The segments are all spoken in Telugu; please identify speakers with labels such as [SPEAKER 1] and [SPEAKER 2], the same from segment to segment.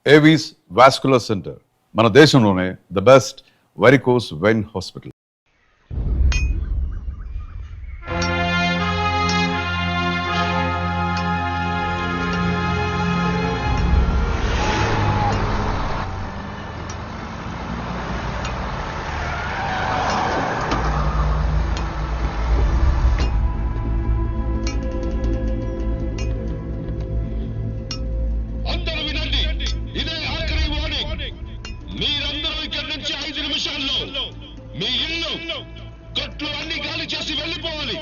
[SPEAKER 1] ఏవీస్ వాస్కులర్ సెంటర్ మన దేశంలోనే the best varicose vein hospital.
[SPEAKER 2] మీ ఇల్లు కొట్లు అన్ని గాలి చేసి వెళ్ళిపోవాలి.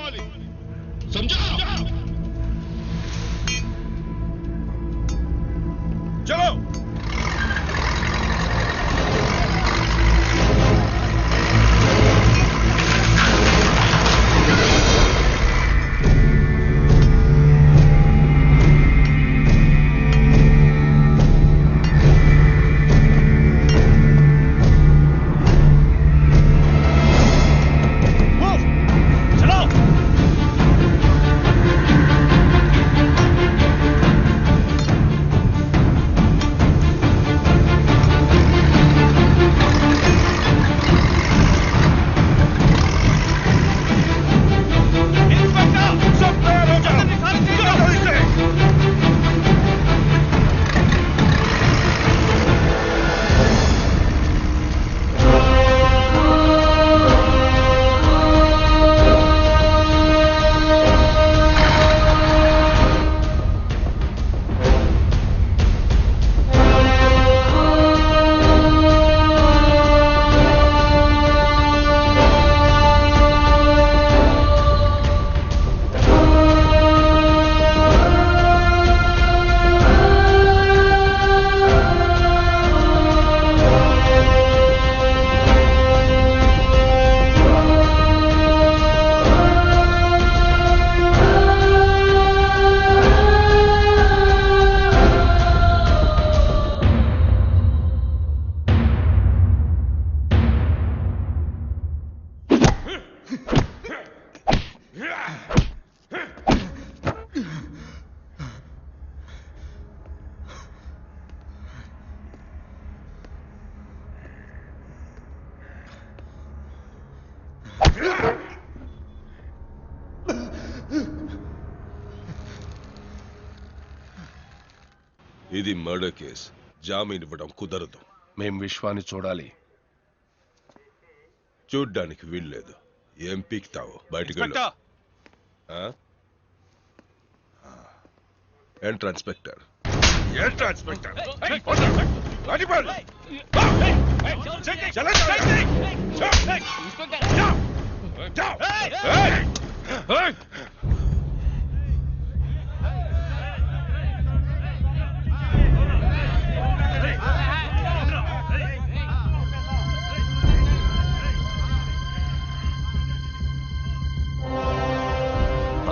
[SPEAKER 2] సమझा? చలో. ఇది మర్డర్ కేస్. జామీన్ ఇవ్వడం కుదరదు.
[SPEAKER 3] మేం విశ్వాన్ని చూడాలి.
[SPEAKER 2] చూడ్డానికి వీల్లేదు. ఏం పీక్తావు? బయటికి వెళ్ళు. Enter inspector. Enter inspector.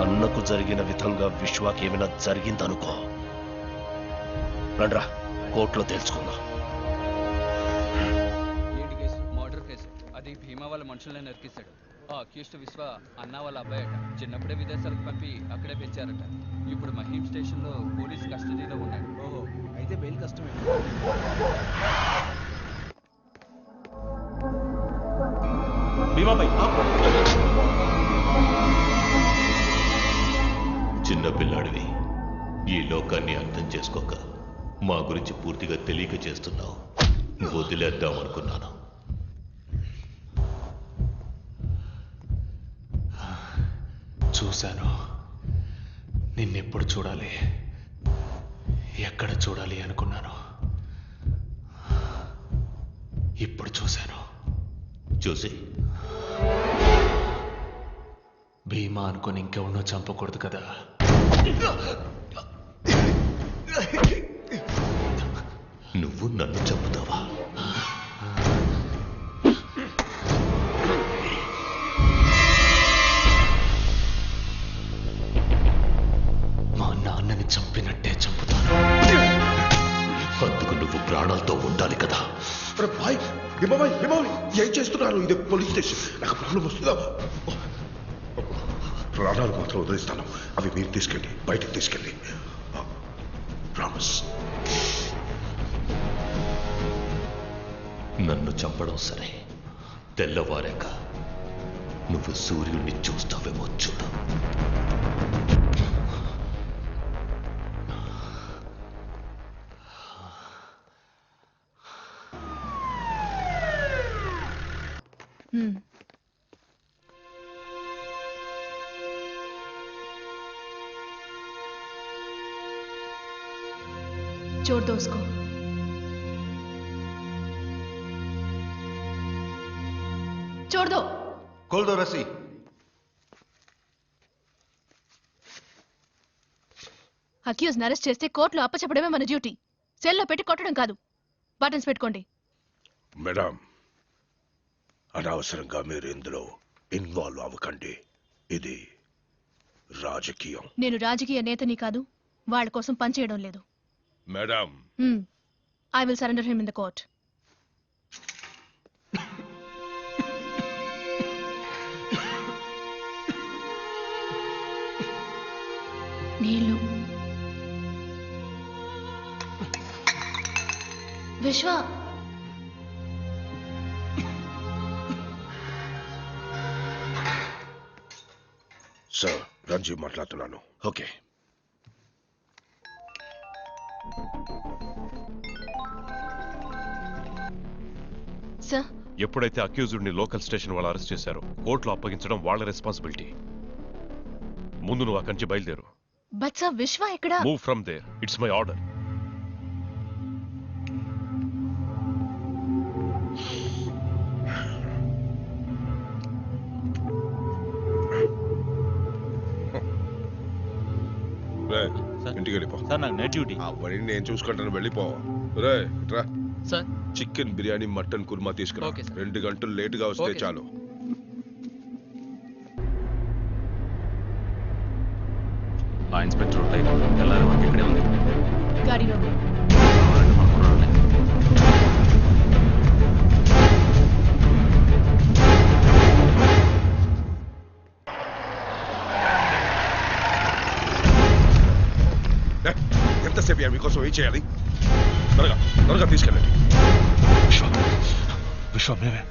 [SPEAKER 3] అన్నకు జరిగిన విధంగా విశ్వాకి ఏమైనా జరిగిందనుకో, రండ్రా కోర్టులో తెలుసుకుందాం.
[SPEAKER 4] Murder case. అది భీమా వాళ్ళ మనుషులనే నరికిస్తాడు. ఆ అక్యూస్డ్ విశ్వ అన్న వాళ్ళ అబ్బాయట. చిన్నప్పుడే విదేశాలకు పంపి అక్కడే పెంచారట. ఇప్పుడు మహీం స్టేషన్ లో పోలీస్ కస్టడీలో ఉన్నాడు.
[SPEAKER 5] ఓహో, అయితే బెయిల్ కష్టమే.
[SPEAKER 6] చిన్నపిల్లాడివి. ఈ లోకాన్ని అర్థం చేసుకోక మా గురించి పూర్తిగా తెలియక చేస్తున్నావు. వదిలేద్దామనుకున్నాను.
[SPEAKER 7] చూశాను. నిన్నెప్పుడు చూడాలి, ఎక్కడ చూడాలి అనుకున్నాను. ఇప్పుడు చూశాను.
[SPEAKER 6] చూసి
[SPEAKER 7] భీమా అనుకుని ఇంకెవరినో చంపకూడదు కదా.
[SPEAKER 6] నువ్వు నన్ను చంపుతావా?
[SPEAKER 7] మా నాన్నని చంపినట్టే చంపుతాను.
[SPEAKER 6] అందుకు నువ్వు ప్రాణాలతో ఉండాలి కదా.
[SPEAKER 2] ఏం చేస్తున్నారు? ఇది పోలీస్ స్టేషన్. నాకు ప్రాబ్లం వస్తుందా? ప్రాణాలు మాత్రం వదిలిస్తాను. అవి మీరు తీసుకెళ్ళి బయటకు తీసుకెళ్ళి. ప్రామిస్.
[SPEAKER 6] నన్ను చంపడం సరే, తెల్లవారాక నువ్వు సూర్యుడిని చూస్తావేమో చూడు.
[SPEAKER 5] जोर दो उसको। छोड़ दो।
[SPEAKER 8] खोल दो रस्सी।
[SPEAKER 5] అక్యూజ్ అరెస్ట్ చేస్తే కోర్టులో అప్పచెప్పడమే మన డ్యూటీ. సెల్లో పెట్టి కొట్టడం కాదు. బటన్స్ పెట్టుకోండి.
[SPEAKER 2] మేడం, అనవసరంగా మీరు ఇందులో ఇన్వాల్వ్ అవ్వకండి. ఇది రాజకీయం.
[SPEAKER 5] నేను రాజకీయ నేతని కాదు, వాళ్ళ కోసం పనిచేయడం లేదు.
[SPEAKER 2] Madam,
[SPEAKER 5] I will surrender him in the court. నీళ్ళు. విశ్వ,
[SPEAKER 2] సార్ రంజీవ్ మాట్లాడుతున్నాను. Okay,
[SPEAKER 5] sir.
[SPEAKER 9] ఎప్పుడైతే అక్యూజ్డ్ ని లోకల్ స్టేషన్ వాళ్ళు అరెస్ట్ చేశారో కోర్టులో అప్పగించడం వాళ్ళ రెస్పాన్సిబిలిటీ. ముందు నువ్వు అక్కడి నుంచి బయలుదేరు.
[SPEAKER 5] బట్ సార్, విశ్వ ఎక్కడ?
[SPEAKER 9] Move from there. It's my order.
[SPEAKER 2] ఇంటికి వెళ్ళిపో.
[SPEAKER 3] సార్ నాకు నైట్ డ్యూటీ.
[SPEAKER 2] అవన్నీ నేను చూసుకుంటాను, వెళ్ళిపో. రే రా.
[SPEAKER 4] Sir,
[SPEAKER 2] chicken biryani, mutton korma తీసుకురా.
[SPEAKER 4] Okay sir.
[SPEAKER 2] 2 గంటలు లేటుగా వస్తే
[SPEAKER 4] ఓకే
[SPEAKER 2] చాలు.
[SPEAKER 7] ఆ ఇన్స్పెక్టర్ తెల్లారి వరకు ఇక్కడే ఉంది.
[SPEAKER 5] గాడిలో
[SPEAKER 2] ఎంతసేపు మీకోసం ఏం చేయాలి? త్వరగా త్వరగా తీసుకెళ్ళండి.
[SPEAKER 7] విశ్వ మేమే.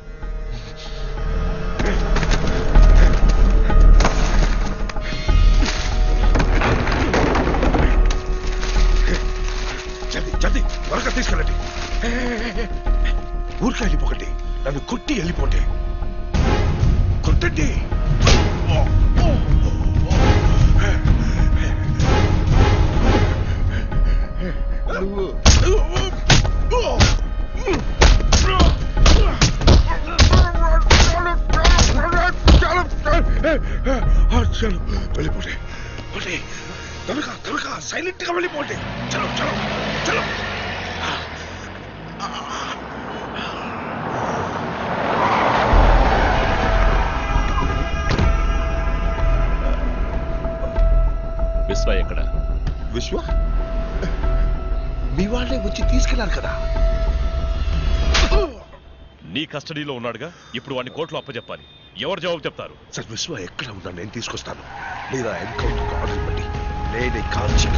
[SPEAKER 2] జల్దీ జల్దీ త్వరగా తీసుకెళ్ళండి. ఊరికే వెళ్ళిపోకండి, నన్ను కొట్టి వెళ్ళిపోండి. కొట్టండి. చలో వెళ్ళిపోండి. త్వరగా త్వరగా సైలెంట్ గా వెళ్ళిపోండి. చలో చలో చలో.
[SPEAKER 9] విశ్వ ఎక్కడ?
[SPEAKER 2] విశ్వ మీ వాళ్ళే వచ్చి తీసుకెళ్లారు కదా.
[SPEAKER 9] నీ కస్టడీలో ఉన్నాడుగా, ఇప్పుడు వాడిని కోర్టులో అప్పచెప్పాలి. ఎవరు జవాబు చెప్తారు?
[SPEAKER 2] సార్, విశ్వ ఎక్కడ ఉన్నా నేను తీసుకొస్తాను. మీరు ఆ ఎన్కౌంటర్ ఆర్డర్ ఇవ్వండి, నేనే కాల్చి.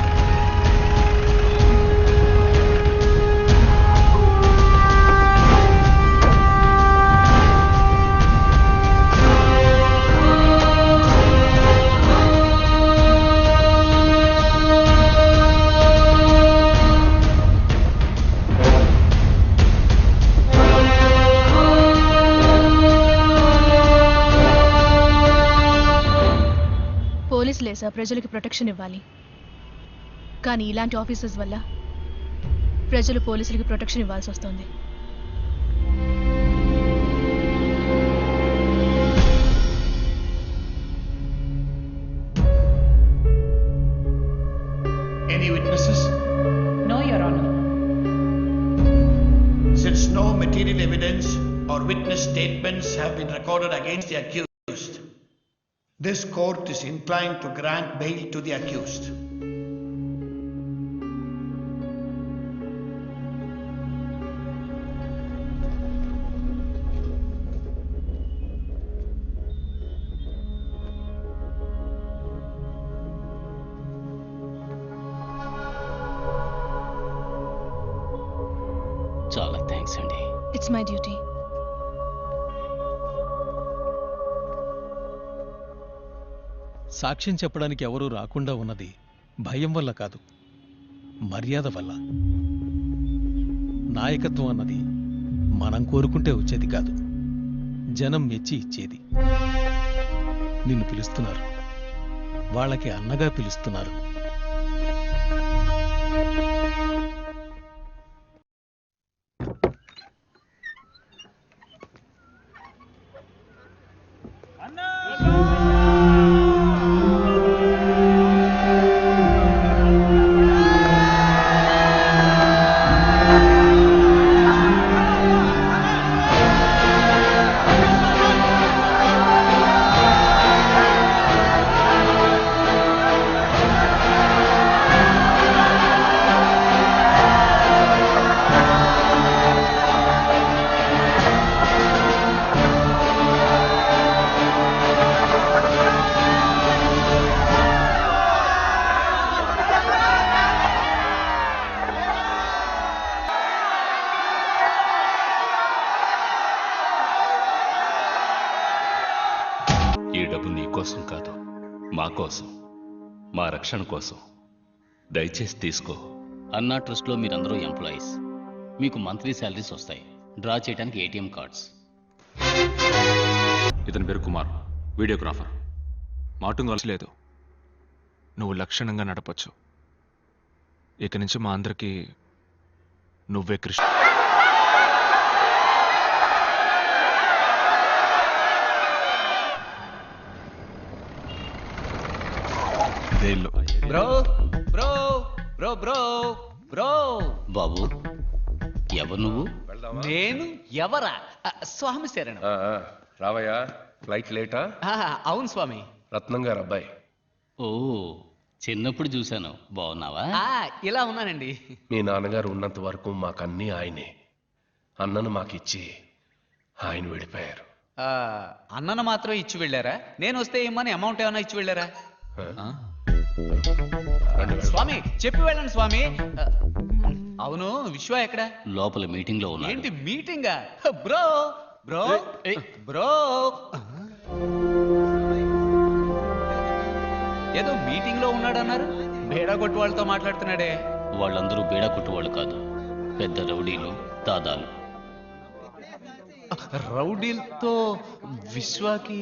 [SPEAKER 5] పోలీసులే సార్ ప్రజలకి ప్రొటెక్షన్ ఇవ్వాలి. కానీ ఇలాంటి ఆఫీసర్స్ వల్ల ప్రజలు పోలీసులకి ప్రొటెక్షన్ ఇవ్వాల్సి వస్తుంది.
[SPEAKER 10] Any witnesses?
[SPEAKER 11] No, Your Honor.
[SPEAKER 10] Since no material evidence or witness statements have been recorded against the accused, this court is inclined to grant bail to the accused.
[SPEAKER 3] చాలా థ్యాంక్స్ అండి.
[SPEAKER 5] It's my duty.
[SPEAKER 8] సాక్ష్యం చెప్పడానికి ఎవరూ రాకుండా ఉన్నది భయం వల్ల కాదు, మర్యాద వల్ల. నాయకత్వం అన్నది మనం కోరుకుంటే వచ్చేది కాదు, జనం మెచ్చి ఇచ్చేది. నిన్ను పిలుస్తున్నారు, వాళ్ళకి అన్నగా పిలుస్తున్నారు.
[SPEAKER 6] ఈ డబ్బు నీ కోసం కాదు, మా కోసం, మా రక్షణ కోసం. దయచేసి తీసుకో.
[SPEAKER 12] అన్నా ట్రస్ట్లో మీరందరూ ఎంప్లాయీస్, మీకు మంత్లీ శాలరీస్ వస్తాయి. డ్రా చేయడానికి ఏటీఎం కార్డ్స్.
[SPEAKER 7] ఇతని పేరు కుమార్, వీడియోగ్రాఫర్. మాటం లేదు, నువ్వు లక్షణంగా నడపచ్చు. ఇక నుంచి మా అందరికీ నువ్వే Krishna.
[SPEAKER 4] Bro bro bro bro bro
[SPEAKER 12] బాబు, ఎవరు నువ్వు?
[SPEAKER 4] నేను ఎవరా? స్వామి శరణం.
[SPEAKER 3] రావయ్యా, ఫ్లైట్ లేటా?
[SPEAKER 4] అవును స్వామి.
[SPEAKER 3] రత్నం గారు అబ్బాయి.
[SPEAKER 12] ఓ, చిన్నప్పుడు చూశాను. బాగున్నావా?
[SPEAKER 4] ఇలా ఉన్నానండి.
[SPEAKER 3] మీ నాన్నగారు ఉన్నంత వరకు మాకన్నీ ఆయనే. అన్నను మాకిచ్చి ఆయన వెళ్ళిపోయారు.
[SPEAKER 4] అన్నను మాత్రం ఇచ్చి వెళ్ళారా? నేను వస్తే ఏమని అమౌంట్ ఏమైనా ఇచ్చి వెళ్ళారా? స్వామి చెప్పి వెళ్ళండి స్వామి. అవును, విశ్వ ఎక్కడ?
[SPEAKER 12] లోపల మీటింగ్ లో ఉన్నా.
[SPEAKER 4] ఏంటి మీటింగా? బ్రో బ్రో బ్రో, ఏదో మీటింగ్ లో ఉన్నాడన్నారు. బేడా కొట్టు వాళ్ళతో మాట్లాడుతున్నాడే.
[SPEAKER 12] వాళ్ళందరూ బేడా కొట్టువాళ్ళు కాదు, పెద్ద రౌడీలు, దాదాలు.
[SPEAKER 4] రౌడీలతో విశ్వాకి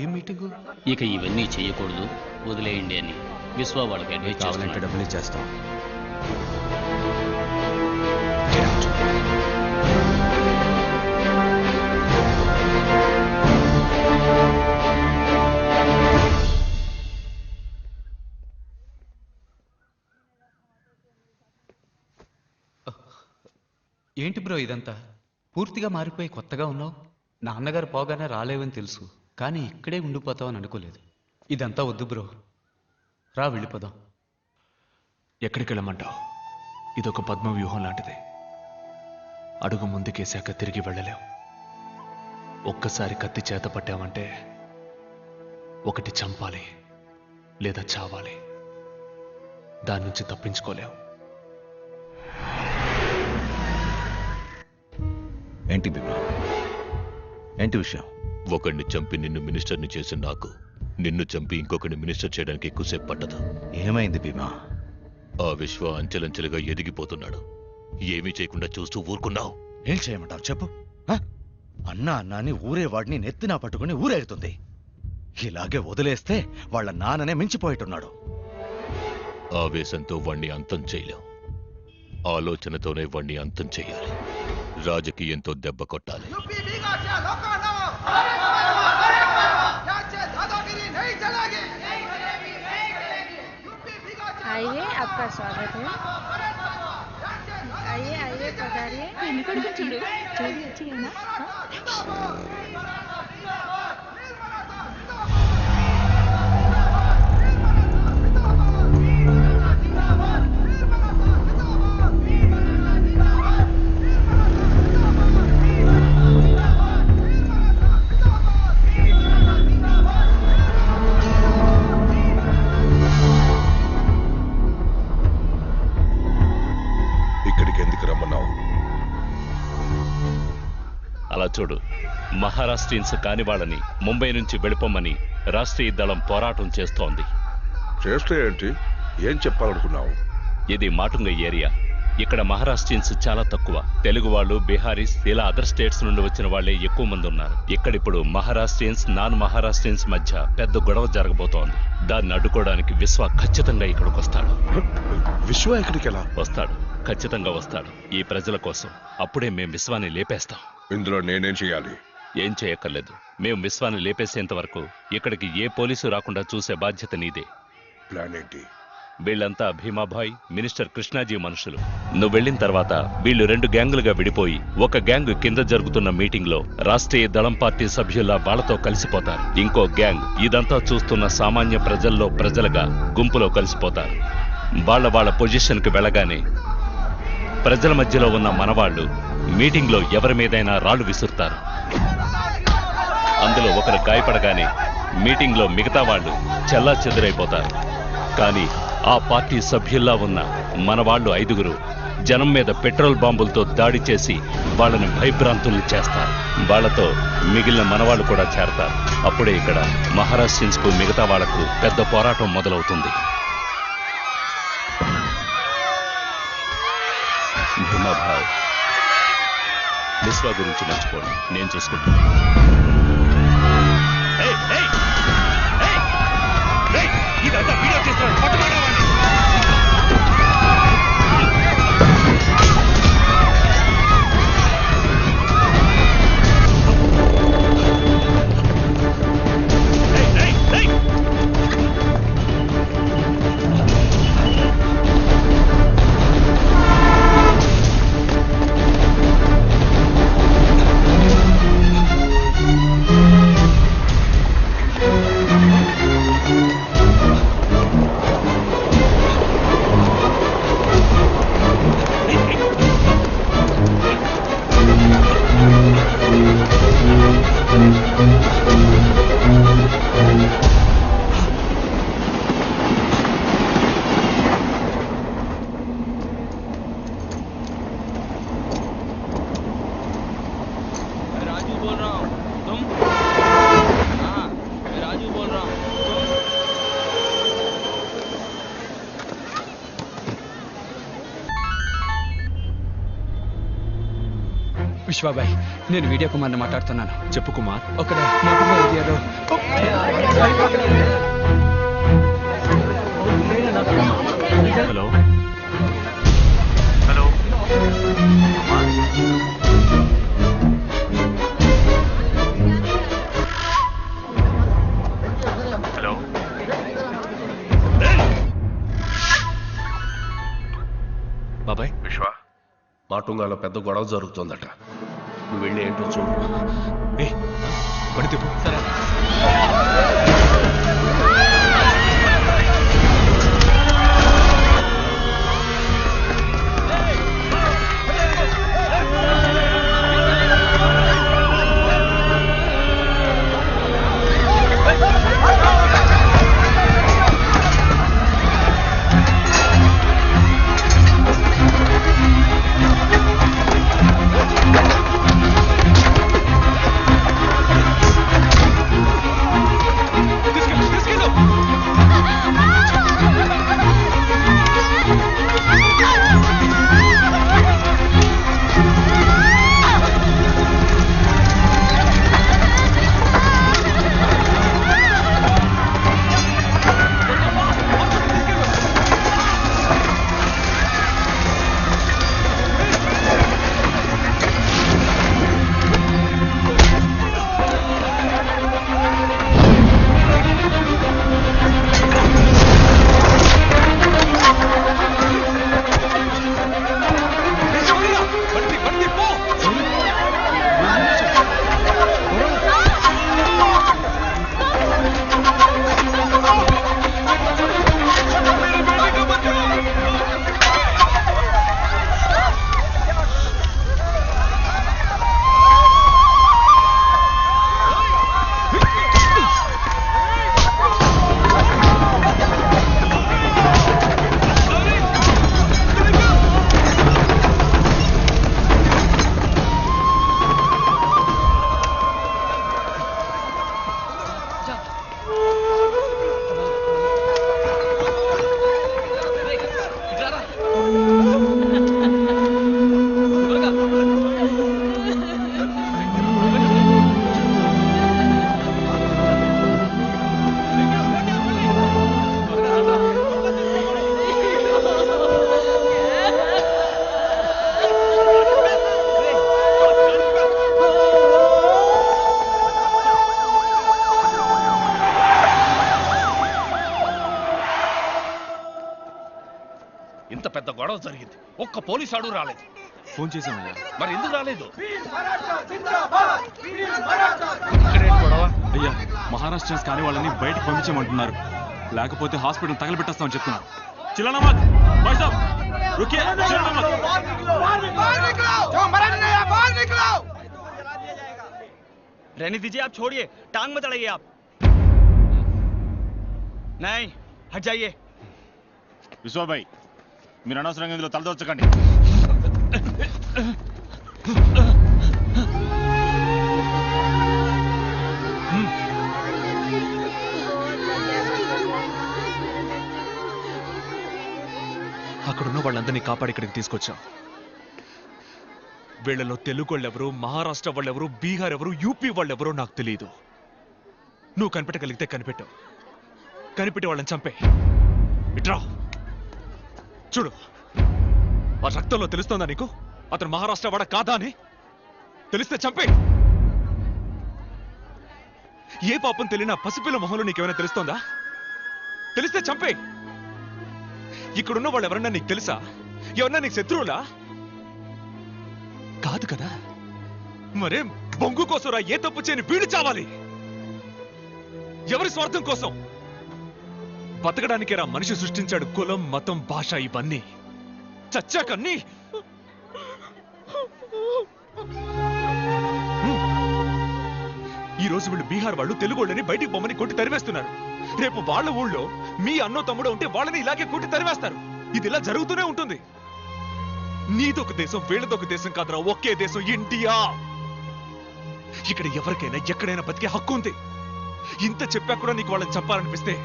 [SPEAKER 4] ఏ మీటింగు?
[SPEAKER 12] ఇక ఇవన్నీ చెయ్యకూడదు, వదిలేయండి అని విశ్వ వాళ్ళకి అడ్వైజ్ చేస్తున్నారు.
[SPEAKER 3] డబ్బులు ఇచ్చేస్తాం.
[SPEAKER 4] ఏంటి బ్రో ఇదంతా? పూర్తిగా మారిపోయి కొత్తగా ఉన్నావు. నాన్నగారు పోగానే రాలేవని తెలుసు, కానీ ఇక్కడే ఉండిపోతావని అనుకోలేదు. ఇదంతా వద్దు బ్రో, రా వెళ్ళిపోదాం.
[SPEAKER 7] ఎక్కడికి వెళ్ళమంటావు? ఇదొక పద్మ వ్యూహం లాంటిది. అడుగు ముందుకేశాక తిరిగి వెళ్ళలేవు. ఒక్కసారి కత్తి చేత పట్టామంటే ఒకటి చంపాలి లేదా చావాలి. దాని నుంచి తప్పించుకోలేవు.
[SPEAKER 3] ఏంటి బిడ్డ? ఏంటి విషయం?
[SPEAKER 6] ఒకడిని చంపి నిన్ను మినిస్టర్ని చేసి నాకు, నిన్ను చంపి ఇంకొకరిని మినిస్టర్ చేయడానికి ఎక్కువసేపు పట్టదు.
[SPEAKER 3] ఏమైంది భీమా?
[SPEAKER 6] ఆ విశ్వ అంచెలంచెలుగా ఎదిగిపోతున్నాడు. ఏమీ చేయకుండా చూస్తూ ఊరుకున్నావు.
[SPEAKER 3] ఏం చేయమంటావు చెప్పు? అన్నా అన్నాని ఊరేవాడిని నెత్తినా పట్టుకుని ఊరేగుతుంది. ఇలాగే వదిలేస్తే వాళ్ళ నాన్ననే మించిపోయేట్టున్నాడు.
[SPEAKER 6] ఆవేశంతో వాణ్ణి అంతం చేయలేం. ఆలోచనతోనే వాణ్ణి అంతం చేయాలి. రాజకీయంతో దెబ్బ కొట్టాలి.
[SPEAKER 11] आइए, आपका स्वागत है. आइए आइए, पधारिए.
[SPEAKER 2] ఇక్కడికి ఎందుకు రమ్మన్నావు?
[SPEAKER 6] అలా చూడు, మహారాష్ట్రియన్స్ కాని వాళ్ళని ముంబై నుంచి వెళ్ళిపోమని రాష్ట్రీయ దళం పోరాటం చేస్తోంది.
[SPEAKER 2] చేస్తే ఏంటి? ఏం చెప్పాలనుకున్నావు?
[SPEAKER 6] ఇది మాటుంగ ఏరియా. ఇక్కడ మహారాష్ట్రియన్స్ చాలా తక్కువ. తెలుగు వాళ్ళు, బీహారీస్, ఇలా అదర్ స్టేట్స్ నుండి వచ్చిన వాళ్ళే ఎక్కువ మంది ఉన్నారు. ఇక్కడిప్పుడు మహారాష్ట్రియన్స్, నాన్ మహారాష్ట్రియన్స్ మధ్య పెద్ద గొడవ జరగబోతోంది. దాన్ని అడ్డుకోవడానికి విశ్వ ఖచ్చితంగా ఇక్కడికి వస్తాడు.
[SPEAKER 2] విశ్వ ఎక్కడికి ఎలా
[SPEAKER 6] వస్తాడు? ఖచ్చితంగా వస్తాడు. ఈ ప్రజల కోసం. అప్పుడే మేం విశ్వాన్ని లేపేస్తాం.
[SPEAKER 2] ఇందులో నేనేం చేయాలి?
[SPEAKER 6] ఏం చేయక్కర్లేదు. మేం విశ్వాన్ని లేపేసేంత వరకు ఇక్కడికి ఏ పోలీసు రాకుండా చూసే బాధ్యత నీదే.
[SPEAKER 2] ప్లాన్ ఏంటి?
[SPEAKER 6] వీళ్ళంతా భీమాభాయ్, మినిస్టర్ కృష్ణాజీ మనుషులు. నువ్వు వెళ్ళిన తర్వాత వీళ్ళు 2 గ్యాంగులుగా విడిపోయి ఒక గ్యాంగ్ కింద జరుగుతున్న మీటింగ్ లో రాష్ట్రీయ దళం పార్టీ సభ్యుల వాళ్లతో కలిసిపోతారు. ఇంకో గ్యాంగ్ ఇదంతా చూస్తున్న సామాన్య ప్రజల్లో ప్రజలుగా గుంపులో కలిసిపోతారు. వాళ్ళ పొజిషన్ కి వెళ్ళగానే ప్రజల మధ్యలో ఉన్న మనవాళ్లు మీటింగ్ లో ఎవరి మీదైనా రాళ్లు విసురుతారు. అందులో ఒకరు గాయపడగానే మీటింగ్ లో మిగతా వాళ్ళు చెల్లా చెదురైపోతారు. కానీ ఆ పార్టీ సభ్యుల్లా ఉన్న మనవాళ్లు 5గురు జనం మీద పెట్రోల్ బాంబులతో దాడి చేసి వాళ్ళని భయభ్రాంతుల్ని చేస్తారు. వాళ్లతో మిగిలిన మనవాళ్లు కూడా చేరతారు. అప్పుడే ఇక్కడ మహారాష్ట్రియన్స్ కు మిగతా వాళ్లకు పెద్ద పోరాటం మొదలవుతుంది. భీమాభాయ్, విశ్వ గురించి మర్చిపోండి, నేను చూసుకుంటాను. ఇదంతా వీడియో చేస్తున్నాడు, పట్టుకోవడం.
[SPEAKER 4] విశ్వాబాయ్, నేను వీడియో కుమార్ని మాట్లాడుతున్నాను.
[SPEAKER 7] చెప్పు కుమార్.
[SPEAKER 4] ఒకడే మాటలో ఏరియాలో
[SPEAKER 7] హలో హలో హలో.
[SPEAKER 9] బాబాయ్,
[SPEAKER 2] విశ్వ, మాటుంగాలో పెద్ద గొడవ జరుగుతోందట. నువ్వు వెళ్ళి ఏంటో చూడు.
[SPEAKER 7] పడితే
[SPEAKER 4] సరే. జరిగింది. ఒక్క పోలీసు ఆడు రాలేదు.
[SPEAKER 7] ఫోన్ చేసామయ్యా.
[SPEAKER 4] మరి ఎందుకు రాలేదు?
[SPEAKER 7] అయ్యా మహారాష్ట్రన్స్ కానీ వాళ్ళని బయటకు పంపించమంటున్నారు, లేకపోతే హాస్పిటల్ తగలబెట్టేస్తామని చెప్తున్నారు. చిల్లనమత్ భాయ్ సాబ్ రుకియే, చిల్లనమత్.
[SPEAKER 4] रहने दीजिए, आप छोड़िए, टांग मत अड़ाइए आप. नहीं, हट जाइए.
[SPEAKER 7] విశ్వాబాయ్ మీరు అనవసరంగా ఇందులో తలదొచ్చకండి. అక్కడున్న వాళ్ళందరినీ కాపాడి ఇక్కడికి తీసుకొచ్చాం. వీళ్ళలో తెలుగు వాళ్ళెవరు, మహారాష్ట్ర వాళ్ళెవరు, బీహార్ ఎవరు, యూపీ వాళ్ళెవరో నాకు తెలియదు. నువ్వు కనిపెట్టగలిగితే కనిపెట్టావు, కనిపెట్టి వాళ్ళని చంపే. ఇట్రా చూడు, ఆ రక్తంలో తెలుస్తోందా నీకు అతను మహారాష్ట్ర వాడ కాదా అని? తెలిస్తే చంపే. ఏ పాపం తెలియని పసిపిల్ల మొహంలో నీకేమైనా తెలుస్తోందా? తెలిస్తే చంపే. ఇక్కడున్న వాళ్ళు ఎవరన్నా నీకు తెలుసా? ఎవరన్నా నీకు శత్రువులా? కాదు కదా. మరే బొంగు కోసం రా ఏ తప్పు చేయని వీడు చావాలి. ఎవరి స్వార్థం కోసం? బతకడానికే రా మనిషి సృష్టించాడు కులం, మతం, భాష ఇవన్నీ. చచ్చాకన్నీ ఈ రోజు వీళ్ళు బీహార్ వాళ్ళు తెలుగు వాళ్ళని బయటికి బొమ్మని కొట్టి తరివేస్తున్నారు. రేపు వాళ్ళ ఊళ్ళో మీ అన్నో తమ్ముడో ఉంటే వాళ్ళని ఇలాగే కొట్టి తరివేస్తారు. ఇది ఇలా జరుగుతూనే ఉంటుంది. నీదొక దేశం, వీళ్ళదొక దేశం కాదురా, ఒకే దేశం ఇండియా. ఇక్కడ ఎవరికైనా ఎక్కడైనా బతికే హక్కు ఉంది. ఇంత చెప్పా కూడా నీకు వాళ్ళని చంపాలనిపిస్తే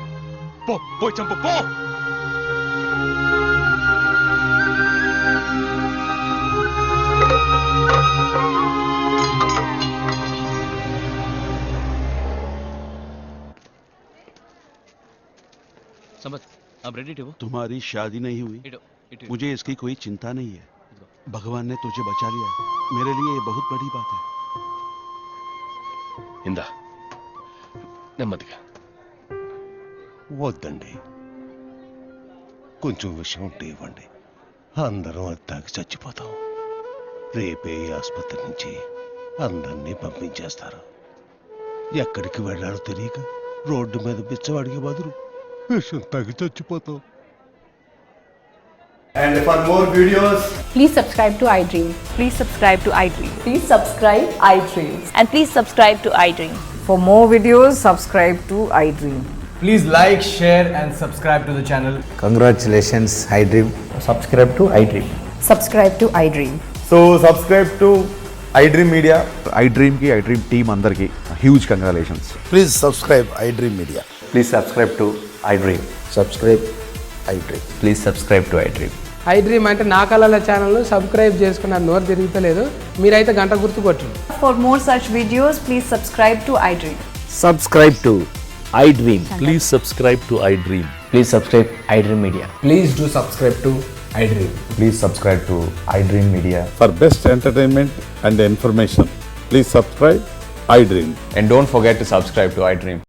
[SPEAKER 7] పో, పోయి చంపు పో.
[SPEAKER 4] समझ, अब रेडी हो?
[SPEAKER 2] तुम्हारी शादी नहीं हुई, मुझे इसकी कोई चिंता नहीं है. भगवान ने तुझे बचा लिया, मेरे लिए ये बहुत बड़ी बात है.
[SPEAKER 9] ఇందా నెమ్మదిగా.
[SPEAKER 2] వద్దండి, కొంచెం విషయం ఉంటే ఇవ్వండి. అందరం అత్తాకి చచ్చిపోతాం. రేపే ఈ ఆసుపత్రి నుంచి అందరినీ పంపించేస్తారు. ఎక్కడికి వెళ్ళాలో తెలియక రోడ్డు మీద బిచ్చవాడికి బదులు విషం తాగి చచ్చిపోతాం.
[SPEAKER 10] And for more videos,
[SPEAKER 11] Please subscribe to iDream.
[SPEAKER 13] Please subscribe to iDream.
[SPEAKER 11] Please subscribe iDream.
[SPEAKER 13] And please subscribe to iDream.
[SPEAKER 11] For more videos, subscribe to iDream.
[SPEAKER 10] please like, share and subscribe to the channel.
[SPEAKER 14] Congratulations, iDream. Subscribe to iDream.
[SPEAKER 11] Subscribe to iDream.
[SPEAKER 14] So subscribe to iDream Media. iDream ki iDream team andarki huge congratulations.
[SPEAKER 2] Please subscribe iDream Media.
[SPEAKER 14] Please subscribe to iDream. Subscribe iDream. Please subscribe to iDream.
[SPEAKER 11] iDream అంటే నా కళల ఛానల్ సబ్స్క్రైబ్ చేసుకున్న నోరు తిరుగుతలేదు. మీరైతే గంట గుర్తు కొట్టండి.
[SPEAKER 13] For more such videos, please subscribe to iDream.
[SPEAKER 14] Subscribe to iDream. Please subscribe to iDream. Please subscribe iDream Media.
[SPEAKER 11] Please do subscribe to iDream.
[SPEAKER 14] Please subscribe to iDream Media.
[SPEAKER 2] For best entertainment and information, please subscribe iDream.
[SPEAKER 14] And don't forget to subscribe to iDream.